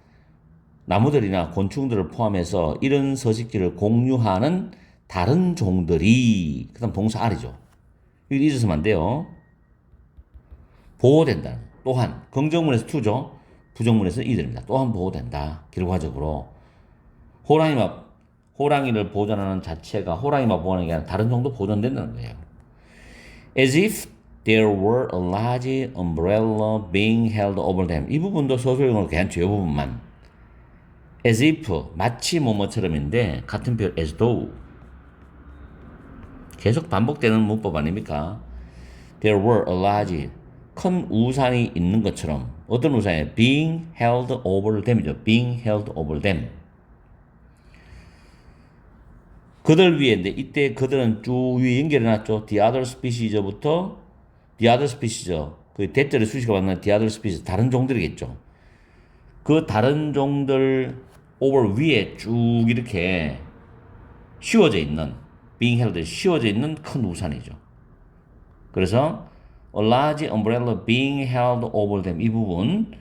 나무들이나 곤충들을 포함해서 이런 서식지를 공유하는 다른 종들이 그 다음 동사 R이죠. 이거 잊으시면 안 돼요. 보호된다. 또한 긍정문에서 to죠. 부정문에서 이들입니다. 또한 보호된다. 결과적으로 호랑이를 보존하는 자체가 호랑이만 보호하는 게 아니라 다른 종도 보존된다는 거예요. As if there were a large umbrella being held over them. 이 부분도 서술형으로 괜찮죠. 이 부분만. As if, 마치 뭐뭐처럼인데 같은 표현 as though. 계속 반복되는 문법 아닙니까? There were a large, 큰 우산이 있는 것처럼. 어떤 우산이에요? Being held over them이죠. Being held over them. 그들 위에인데 이때 그들은 쭉 위에 연결해놨죠. The other species부터 the other species, 그 대절의 수식어 받는 the other species, 다른 종들이겠죠. 그 다른 종들 over 위에 쭉 이렇게 씌워져 있는 being held, 씌워져 있는 큰 우산이죠. 그래서 a large umbrella being held over them, 이 부분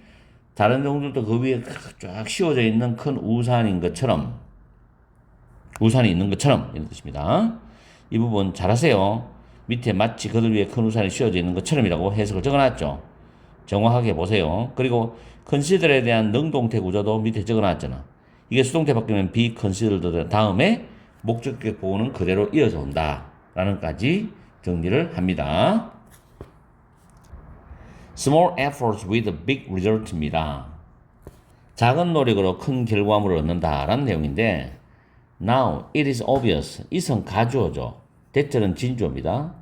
다른 종들도 그 위에 쫙 씌워져 있는 큰 우산인 것처럼, 우산이 있는 것처럼 이런 뜻입니다. 이 부분 잘하세요. 밑에 마치 그들 위에 큰 우산이 씌워져 있는 것처럼이라고 해석을 적어놨죠. 정확하게 보세요. 그리고 consider에 대한 능동태 구조도 밑에 적어놨잖아. 이게 수동태 바뀌면 be considered 다음에 목적격 보호는 그대로 이어져 온다 라는 까지 정리를 합니다. Small efforts with a big result입니다. 작은 노력으로 큰 결과물을 얻는다 라는 내용인데 Now it is obvious. 이선 가주어죠. 대절은 진주어입니다.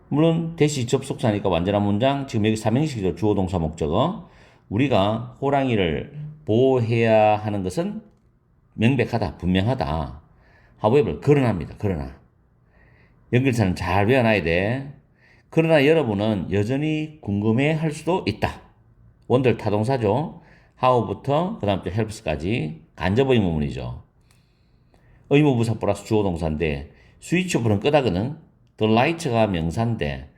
물론 대시 접속사니까 완전한 문장. 지금 여기 삼형식이죠. 주어 동사 목적어. 우리가 호랑이를 보호해야 하는 것은 명백하다. 분명하다. however, 그러나입니다. 그러나. 연결사는 잘 외워놔야 돼. 그러나 여러분은 여전히 궁금해 할 수도 있다. 원들 타동사죠. how부터 그 다음 또 helps까지 간접 의문문이죠. 의무부사 플러스 주어 동사인데 스위치 오프는 끄다거든. the light가 명사인데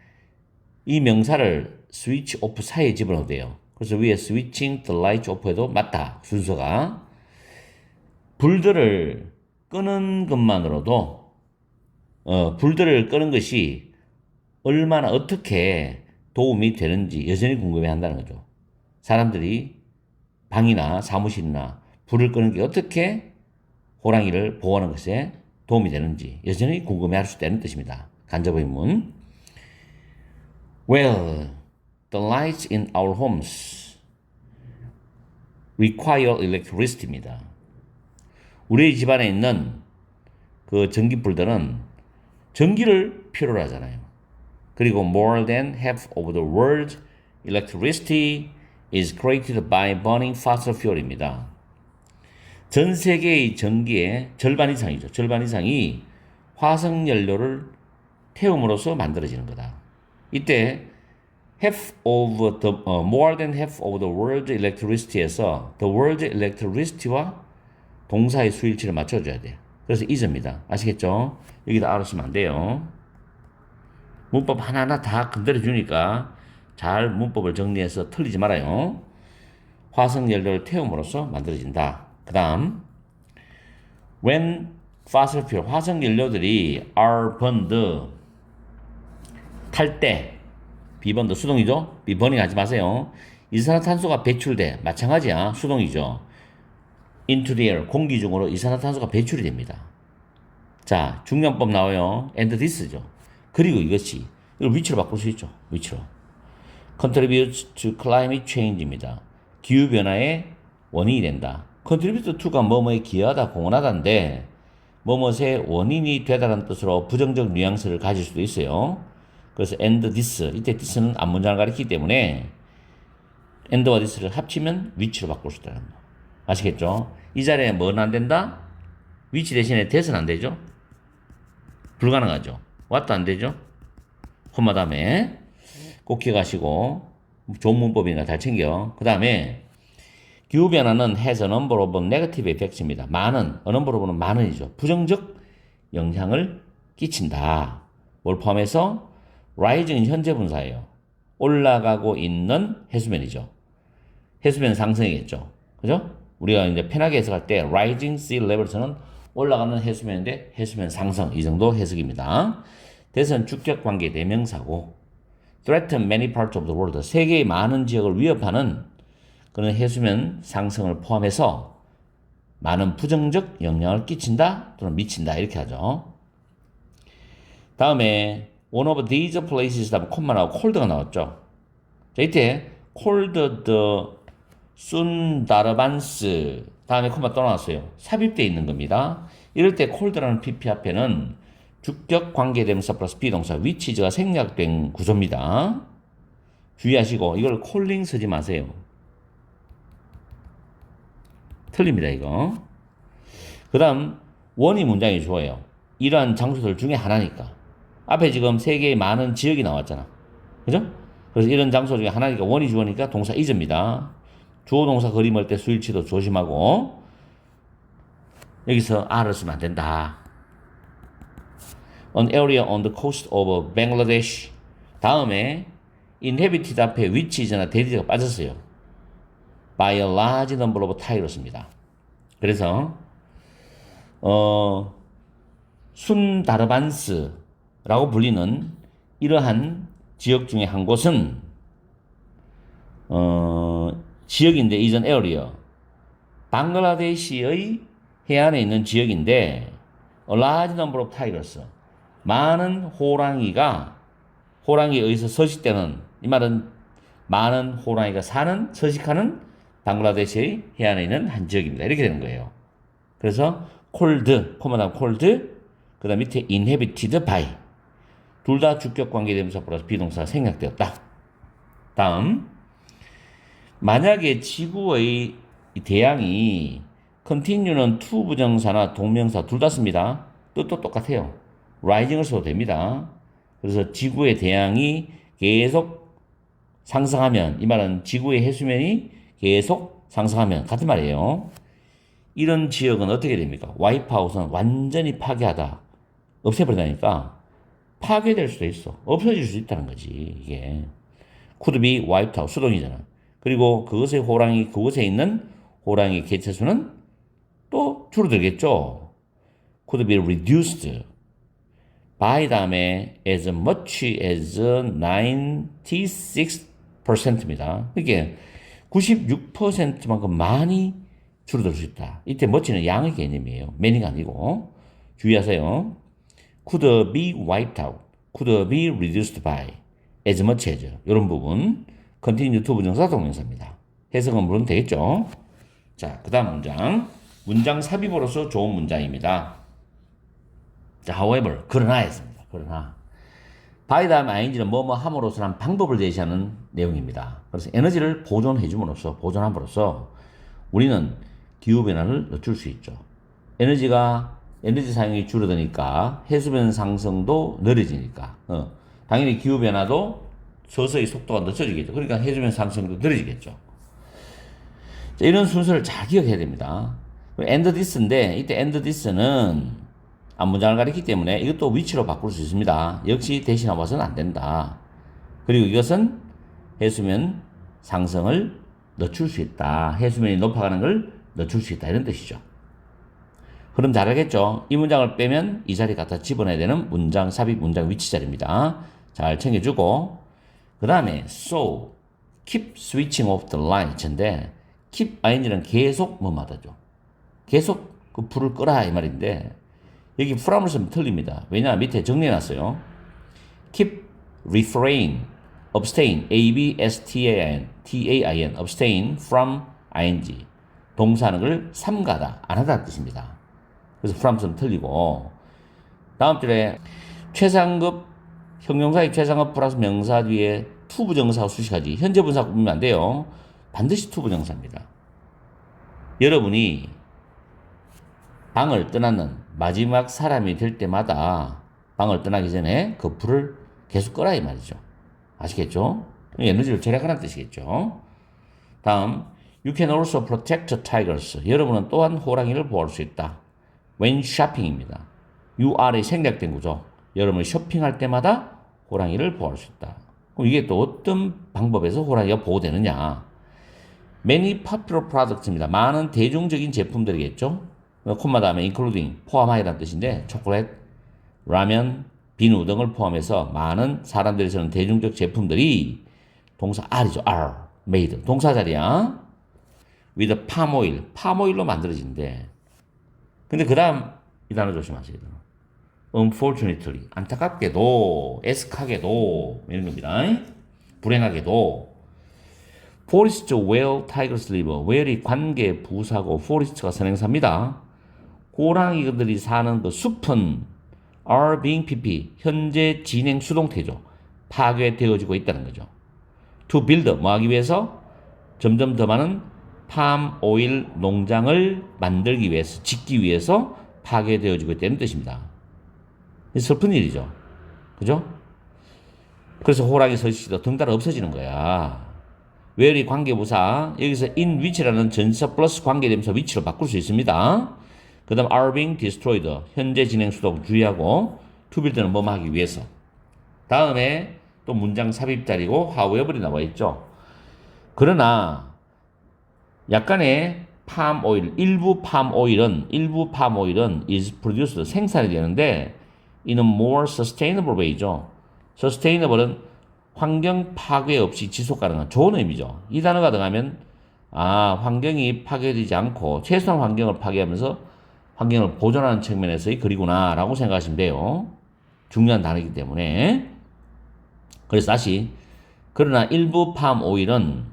이 명사를 스위치 오프 사이에 집어넣어도 돼요. 그래서 위에 switching the light off 해도 맞다. 순서가. 불들을 끄는 것만으로도 불들을 끄는 것이 얼마나 어떻게 도움이 되는지 여전히 궁금해 한다는 거죠. 사람들이 방이나 사무실이나 불을 끄는 게 어떻게 호랑이를 보호하는 것에 도움이 되는지 여전히 궁금해 할 수 있다는 뜻입니다. 간접 의문. Well, the lights in our homes require electricity입니다. 우리 집안에 있는 그 전기불들은 전기를 필요로 하잖아요. 그리고 more than half of the world's electricity is created by burning fossil fuel입니다. 전 세계의 전기의 절반 이상이죠. 절반 이상이 화석연료를 태움으로써 만들어지는 거다. 이때 more than half of the world's electricity에서 the world's electricity와 동사의 수일치를 맞춰줘야 돼. 그래서 is입니다. 아시겠죠? 여기다 알으시면 안 돼요. 문법 하나하나 다 건드려주니까 잘 문법을 정리해서 틀리지 말아요. 화석연료를 태움으로써 만들어진다. 그 다음 when fossil fuel, 화석연료들이 are burned, 탈 때, 비번드 수동이죠? 비버닝 하지 마세요. 이산화탄소가 배출돼. 마찬가지야. 수동이죠. into the air, 공기 중으로 이산화탄소가 배출이 됩니다. 자, 중량법 나와요. and this죠. 그리고 이것이, 이걸 위치로 바꿀 수 있죠. 위치로. contributes to climate change입니다. 기후변화의 원인이 된다. contribute to가 뭐뭐에 기여하다, 공헌하다인데, 뭐뭐의 원인이 되다라는 뜻으로 부정적 뉘앙스를 가질 수도 있어요. 그래서 and this, 이때 this는 앞문장을 가리키기 때문에 and와 this를 합치면 위치로 바꿀 수 있다는 거. 아시겠죠? 이 자리에 뭐는 안 된다? 위치 대신에 that은 안 되죠? 불가능하죠? what도 안 되죠? 콤마 다음에 꼭 기억하시고 좋은 문법이니까 잘 챙겨. 그 다음에 기후변화는 has a number of negative effects입니다. 많은, a number of는 많은이죠. 부정적 영향을 끼친다. 뭘 포함해서? rising은 현재 분사예요. 올라가고 있는 해수면이죠. 해수면 상승이겠죠. 그죠? 우리가 이제 편하게 해석할 때 rising sea level에서는 올라가는 해수면인데 해수면 상승 이 정도 해석입니다. 대선 주격 관계 대명사고 threaten many parts of the world 세계의 많은 지역을 위협하는 그런 해수면 상승을 포함해서 많은 부정적 영향을 끼친다 또는 미친다 이렇게 하죠. 다음에 one of these places 다음에 콤마 나오고 cold가 나왔죠. 자 이때 cold the 순다르반스 다음에 콤마 또 나왔어요. 삽입되어 있는 겁니다. 이럴 때 cold라는 pp 앞에는 주격 관계대명사 플러스 비동사 which가 생략된 구조입니다. 주의하시고 이걸 calling 쓰지 마세요. 틀립니다 이거. 그 다음 원이 문장이 좋아요. 이러한 장소들 중에 하나니까. 앞에 지금 세 개의 많은 지역이 나왔잖아. 그죠? 그래서 이런 장소 중에 하나니까 원이 주어니까 동사 is입니다. 주어 동사 그림할 때 수일치도 조심하고 여기서 R을 쓰면 안 된다. An area on the coast of Bangladesh. 다음에 inhabited 앞에 which is나 that가 빠졌어요. by a large number of tigers입니다. 그래서 순다르반스라고 불리는 이러한 지역 중에 한 곳은 지역인데 is an area. 방글라데시의 해안에 있는 지역인데 a large number of tigers. 많은 호랑이에 의해서 서식되는 이 말은 많은 호랑이가 사는 서식하는 방글라데시의 해안에 있는 한 지역입니다. 이렇게 되는 거예요. 그래서 cold, 코마 다음 cold, 그 다음 밑에 inhabited by 둘 다 주격 관계대명사 플러스 비동사가 생략되었다. 다음 만약에 지구의 대양이 continue는 to 부정사나 동명사 둘 다 씁니다. 뜻도 똑같아요. rising을 써도 됩니다. 그래서 지구의 대양이 계속 상승하면, 이 말은 지구의 해수면이 계속 상승하면 같은 말이에요. 이런 지역은 어떻게 됩니까? 와이프아웃은 완전히 파괴하다. 없애버리다니까 파괴될 수도 있어. 없어질 수 있다는 거지, 이게. could be wiped out. 수동이잖아. 그리고 그곳에 있는 호랑이 개체수는 또 줄어들겠죠. could be reduced by 다음에 as much as 96%입니다. 이게 96%만큼 많이 줄어들 수 있다. 이때 much는 양의 개념이에요. many가 아니고. 주의하세요. could be wiped out, could be reduced by, as much as. 이런 부분. continue to 부정사 동명사입니다. 해석은 물론 되겠죠. 자, 그 다음 문장. 문장 삽입으로서 좋은 문장입니다. 자, however, 그러나 했습니다. 그러나. by 다음 ing는 뭐뭐 함으로써란 방법을 제시하는 내용입니다. 그래서 에너지를 보존함으로써 우리는 기후변화를 늦출 수 있죠. 에너지 사용이 줄어드니까 해수면 상승도 느려지니까 당연히 기후변화도 서서히 속도가 늦춰지겠죠. 그러니까 해수면 상승도 느려지겠죠. 자, 이런 순서를 잘 기억해야 됩니다. and this인데 이때 and this는 앞문장을 가리키기 때문에 이것도 위치로 바꿀 수 있습니다. 역시 대신하고 봐서는 안 된다. 그리고 이것은 해수면 상승을 늦출 수 있다. 해수면이 높아가는 걸 늦출 수 있다. 이런 뜻이죠. 그럼 잘 알겠죠? 이 문장을 빼면 이 자리 갖다 집어넣어야 되는 문장 삽입 문장 위치 자리입니다. 잘 챙겨주고 그 다음에 so keep switching off the light 인데 keep ing는 계속 뭐마다죠. 계속 그 불을 끄라 이 말인데 여기 from을 쓰면 틀립니다. 왜냐 밑에 정리해놨어요. keep, refrain, abstain, abstain, abstain from ing 동사하는 걸 삼가다, 안 하다는 뜻입니다. 그래서 from 쓰면 틀리고 다음 줄에 최상급 형용사의 최상급 플러스 명사 뒤에 to 부정사 수식하지 현재 분사 꾸미면 안 돼요. 반드시 to 부정사입니다. 여러분이 방을 떠나는 마지막 사람이 될 때마다 방을 떠나기 전에 그 불을 계속 끄라 이 말이죠. 아시겠죠? 에너지를 절약하라는 뜻이겠죠. 다음 You can also protect tigers. 여러분은 또한 호랑이를 보호할 수 있다. When shopping입니다. You are의 생략된 구조. 여러분이 쇼핑할 때마다 호랑이를 보호할 수 있다. 그럼 이게 또 어떤 방법에서 호랑이가 보호되느냐? Many popular products입니다. 많은 대중적인 제품들이겠죠. 콤마 다음에 including 포함하여라는 뜻인데 초콜릿, 라면, 비누 등을 포함해서 많은 사람들이 쓰는 대중적 제품들이 동사 R이죠. R, made. 동사 자리야. with palm oil. palm oil로 만들어진대. 근데 그 다음 이 단어 조심하세요. unfortunately. 안타깝게도, 애석하게도 이런 겁니다. 불행하게도 forest where tigers live. where이 관계 부사고 forest가 선행사입니다. 호랑이들이 사는 그 숲은 are being pp 현재 진행 수동태죠. 파괴되어지고 있다는 거죠. to build 뭐 하기 위해서 점점 더 많은 palm oil 농장을 만들기 위해서 짓기 위해서 파괴되어지고 있다는 뜻입니다. 슬픈 일이죠. 그죠? 그래서 호랑이 서식지도 덩달아 없어지는 거야. where이 관계부사 여기서 in which라는 전치사 플러스 관계대명사 위치로 바꿀 수 있습니다. 그 다음 are being destroyed 현재 진행 수동 주의하고 to build는 뭐뭐 하기 위해서 다음에 또 문장 삽입 자리고 however이 나와 있죠. 그러나 약간의 palm oil 일부 palm oil은 is produced 생산이 되는데 in a more sustainable way죠. sustainable은 환경 파괴 없이 지속 가능한 좋은 의미죠. 이 단어가 들어가면 환경이 파괴되지 않고 최소한 환경을 파괴하면서 환경을 보존하는 측면에서의 글이구나 라고 생각하시면 돼요. 중요한 단어이기 때문에. 그래서 다시 그러나 일부 palm oil은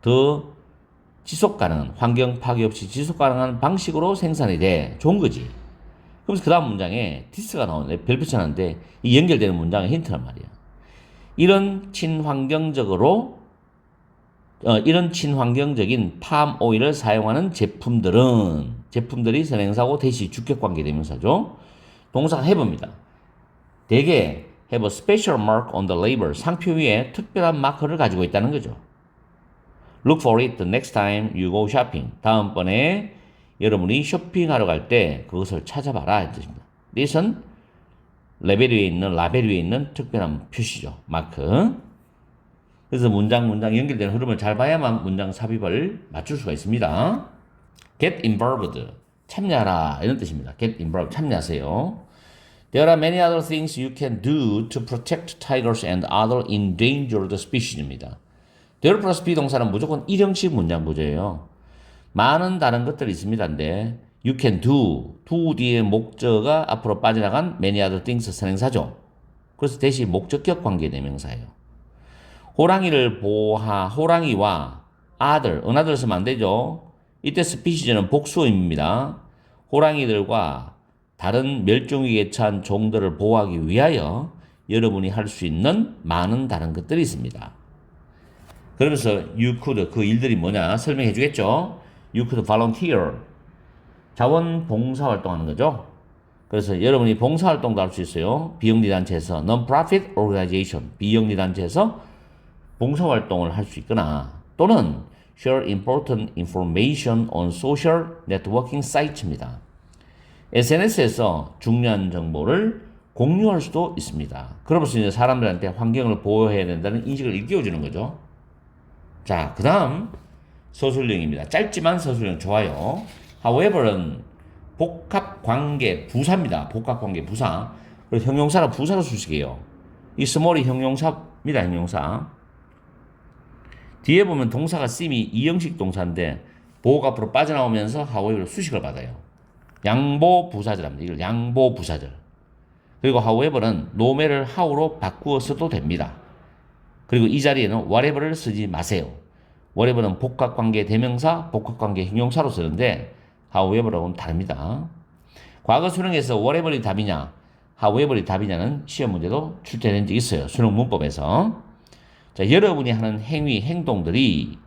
더 지속 가능한 환경 파괴 없이 지속 가능한 방식으로 생산이 돼. 좋은 거지. 그래서 그 다음 문장에 this가 나오는데 별빛이 나는데 이 연결되는 문장의 힌트란 말이야. 이런 친환경적인 palm oil을 사용하는 제품들이 선행사고 대시 주격관계 대명사죠. 동사가 have입니다. 대개 have a special mark on the label. 상표 위에 특별한 마크를 가지고 있다는 거죠. Look for it the next time you go shopping. 다음번에 여러분이 쇼핑하러 갈 때 그것을 찾아봐라 이 뜻입니다. This은 라벨 위에 있는 특별한 표시죠. 마크. 그래서 문장 연결되는 흐름을 잘 봐야만 문장 삽입을 맞출 수가 있습니다. Get involved. 참여하라 이런 뜻입니다. Get involved. 참여하세요. There are many other things you can do to protect tigers and other endangered species입니다. there 플러스 비동사는 무조건 일형식 문장 구조예요. 많은 다른 것들이 있습니다인데 you can do 뒤에 목적어가 앞으로 빠져나간 many other things 선행사죠. 그래서 대신 목적격 관계 대명사예요. 호랑이를 호랑이와 other 쓰면 안 되죠. 이때 스피시즈는 복수어입니다. 호랑이들과 다른 멸종위기에 처한 종들을 보호하기 위하여 여러분이 할 수 있는 많은 다른 것들이 있습니다. 그러면서 you could 그 일들이 뭐냐 설명해 주겠죠. You could volunteer 자원봉사활동하는 거죠. 그래서 여러분이 봉사활동도 할 수 있어요. 비영리단체에서 non-profit organization 비영리단체에서 봉사활동을 할 수 있거나 또는 share important information on social networking sites입니다. SNS에서 중요한 정보를 공유할 수도 있습니다. 그러면서 이제 사람들한테 환경을 보호해야 된다는 인식을 일깨워주는 거죠. 자, 그 다음 서술형입니다. 짧지만 서술형 좋아요. however는 복합관계 부사입니다. 복합관계 부사. 그리고 형용사는 부사로 수식해요. 이 small이 형용사입니다. 형용사. 뒤에 보면 동사가 쓰임이 이형식 동사인데 보호가 앞으로 빠져나오면서 however 수식을 받아요. 양보 부사절합니다. 이걸 양보 부사절. 그리고 however는 no매를 how로 바꾸어 써도 됩니다. 그리고 이 자리에는 whatever를 쓰지 마세요. whatever는 복합관계 대명사, 복합관계 형용사로 쓰는데 however하고는 다릅니다. 과거 수능에서 whatever이 답이냐, however이 답이냐는 시험 문제도 출제된 적이 있어요. 수능 문법에서. 자, 여러분이 하는 행위, 행동들이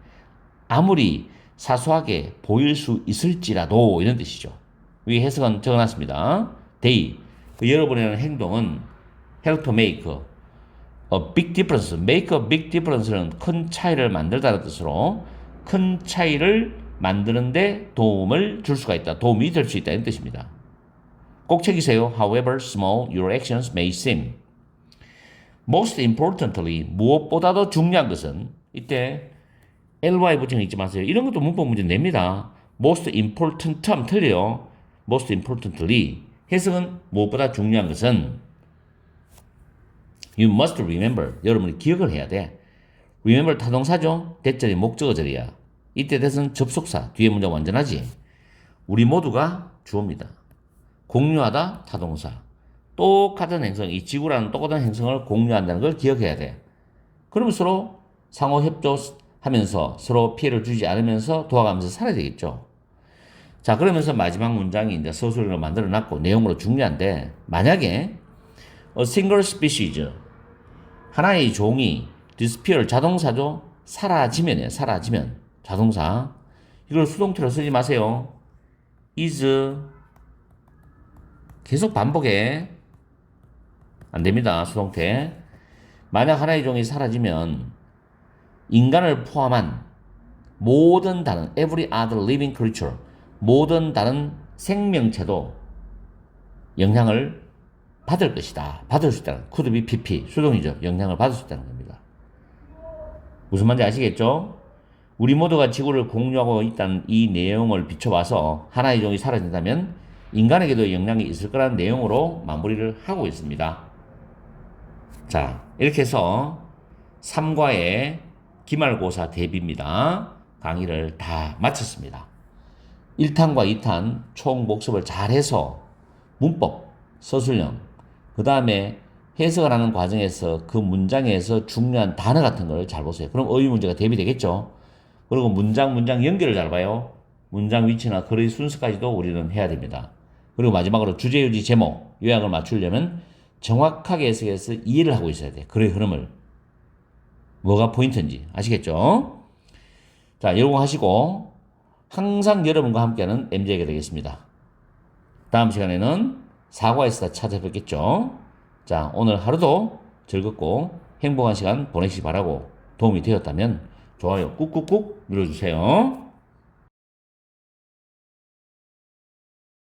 아무리 사소하게 보일 수 있을지라도 이런 뜻이죠. 위에 해석은 적어놨습니다. they, 여러분이 하는 행동은 help to make a big difference. make a big difference는 큰 차이를 만들다는 뜻으로 큰 차이를 만드는데 도움을 줄 수가 있다. 도움이 될 수 있다. 이런 뜻입니다. 꼭 챙기세요. However small your actions may seem. Most importantly, 무엇보다도 중요한 것은 이때 ly 부정을 잊지 마세요. 이런 것도 문법 문제 냅니다. Most important 하면 틀려요. Most importantly 해석은 무엇보다 중요한 것은 You must remember. 여러분이 기억을 해야 돼. Remember 타동사죠. 대절이 목적어절이야. 이때 대선 접속사. 뒤에 문장 완전하지. 우리 모두가 주어입니다. 공유하다 타동사. 똑같은 행성, 이 지구라는 똑같은 행성을 공유한다는 걸 기억해야 돼. 그러면 서로 상호 협조하면서 서로 피해를 주지 않으면서 도와가면서 살아야 되겠죠. 자, 그러면서 마지막 문장이 이제 서술형을 만들어 놨고 내용으로 중요한데 만약에 a single species 하나의 종이 disappear 자동사죠. 사라지면이에요. 사라지면 자동사. 이걸 수동태로 쓰지 마세요. is 계속 반복해. 안 됩니다. 수동태. 만약 하나의 종이 사라지면 인간을 포함한 모든 다른 every other living creature 모든 다른 생명체도 영향을 받을 것이다. 받을 수 있다는 could be pp 수동이죠. 영향을 받을 수 있다는 겁니다. 무슨 말인지 아시겠죠? 우리 모두가 지구를 공유하고 있다는 이 내용을 비춰봐서 하나의 종이 사라진다면 인간에게도 영향이 있을 거라는 내용으로 마무리를 하고 있습니다. 자, 이렇게 해서 3과의 기말고사 대비입니다. 강의를 다 마쳤습니다. 1탄과 2탄 총 복습을 잘해서 문법, 서술형, 그 다음에 해석을 하는 과정에서 그 문장에서 중요한 단어 같은 걸 잘 보세요. 그럼 어휘 문제가 대비되겠죠. 그리고 문장 연결을 잘 봐요. 문장 위치나 글의 순서까지도 우리는 해야 됩니다. 그리고 마지막으로 주제유지 제목, 요약을 맞추려면 정확하게 해석해서 이해를 하고 있어야 돼. 글의 흐름을. 뭐가 포인트인지 아시겠죠? 자, 이런 거 하시고 항상 여러분과 함께하는 MJ가 되겠습니다. 다음 시간에는 사과에서 찾아뵙겠죠. 자, 오늘 하루도 즐겁고 행복한 시간 보내시기 바라고 도움이 되었다면 좋아요 꾹꾹꾹 눌러주세요.